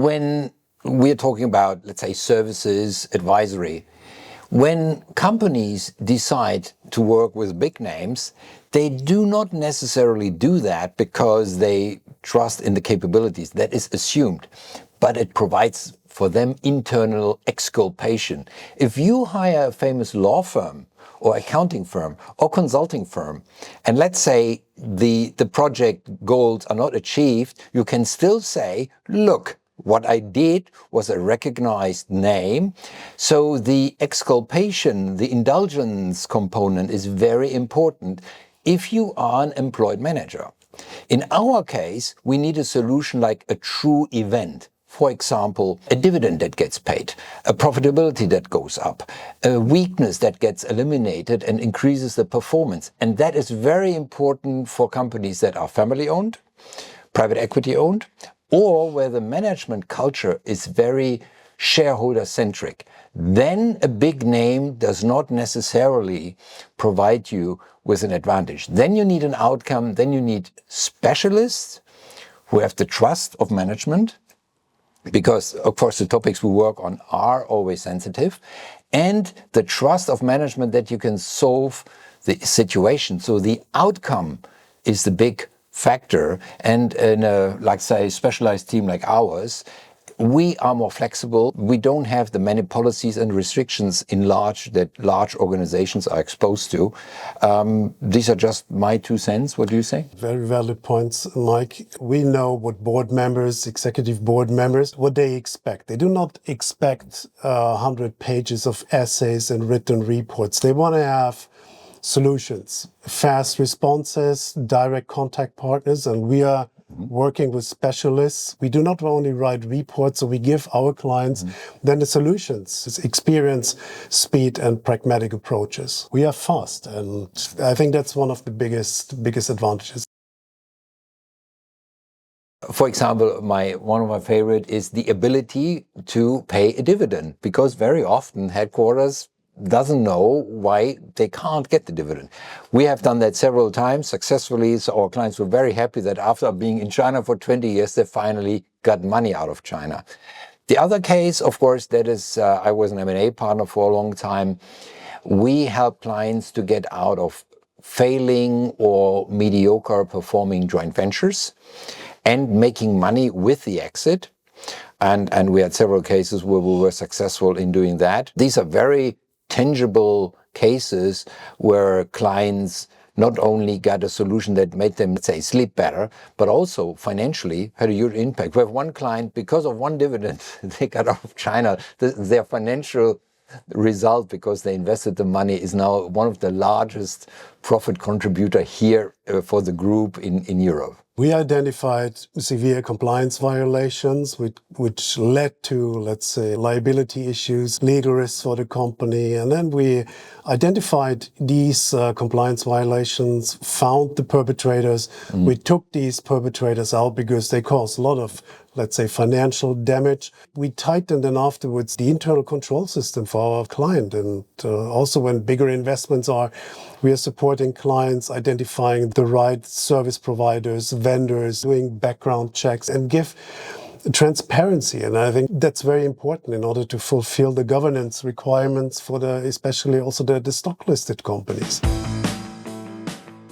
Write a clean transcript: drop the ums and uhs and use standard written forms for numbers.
when we're talking about, let's say, services, advisory, when companies decide to work with big names, they do not necessarily do that because they trust in the capabilities. That is assumed, but it provides for them internal exculpation. If you hire a famous law firm or accounting firm or consulting firm, and let's say the project goals are not achieved, you can still say, look, what I did was a recognized name. So the exculpation, the indulgence component is very important if you are an employed manager. In our case, we need a solution like a true event. For example, a dividend that gets paid, a profitability that goes up, a weakness that gets eliminated and increases the performance. And that is very important for companies that are family-owned, private equity-owned, or where the management culture is very shareholder-centric. Then a big name does not necessarily provide you with an advantage. Then you need an outcome, then you need specialists who have the trust of management, because of course the topics we work on are always sensitive, and the trust of management that you can solve the situation. So the outcome is the big factor, and in a, like say, specialized team like ours, we are more flexible. We don't have the many policies and restrictions that large organizations are exposed to. These are just my 2 cents. What do you say? Very valid points, Mike. We know what board members, executive board members, what they expect. They do not expect 100 pages of essays and written reports. They want to have solutions, fast responses, direct contact partners, and we are working with specialists. We do not only write reports, so we give our clients then the solutions. It's experience, speed, and pragmatic approaches. We are fast, and I think that's one of the biggest advantages. For example, one of my favorite is the ability to pay a dividend, because very often headquarters doesn't know why they can't get the dividend. We have done that several times successfully, so our clients were very happy that after being in China for 20 years, they finally got money out of China. The other case, of course, that is, I was an M&A partner for a long time. We help clients to get out of failing or mediocre performing joint ventures and making money with the exit. And we had several cases where we were successful in doing that. These are very tangible cases where clients not only got a solution that made them, let's say, sleep better, but also financially had a huge impact. We have one client, because of one dividend they got out of China, their financial result, because they invested the money, is now one of the largest profit contributor here for the group in Europe. We identified severe compliance violations which led to, let's say, liability issues, legal risks for the company. And then we identified these compliance violations, found the perpetrators. We took these perpetrators out because they caused a lot of, let's say, financial damage. We tightened then afterwards the internal control system for our client. And also when bigger investments we are supporting clients, identifying the right service providers, vendors, doing background checks, and give transparency. And I think that's very important in order to fulfill the governance requirements for especially also the stock listed companies.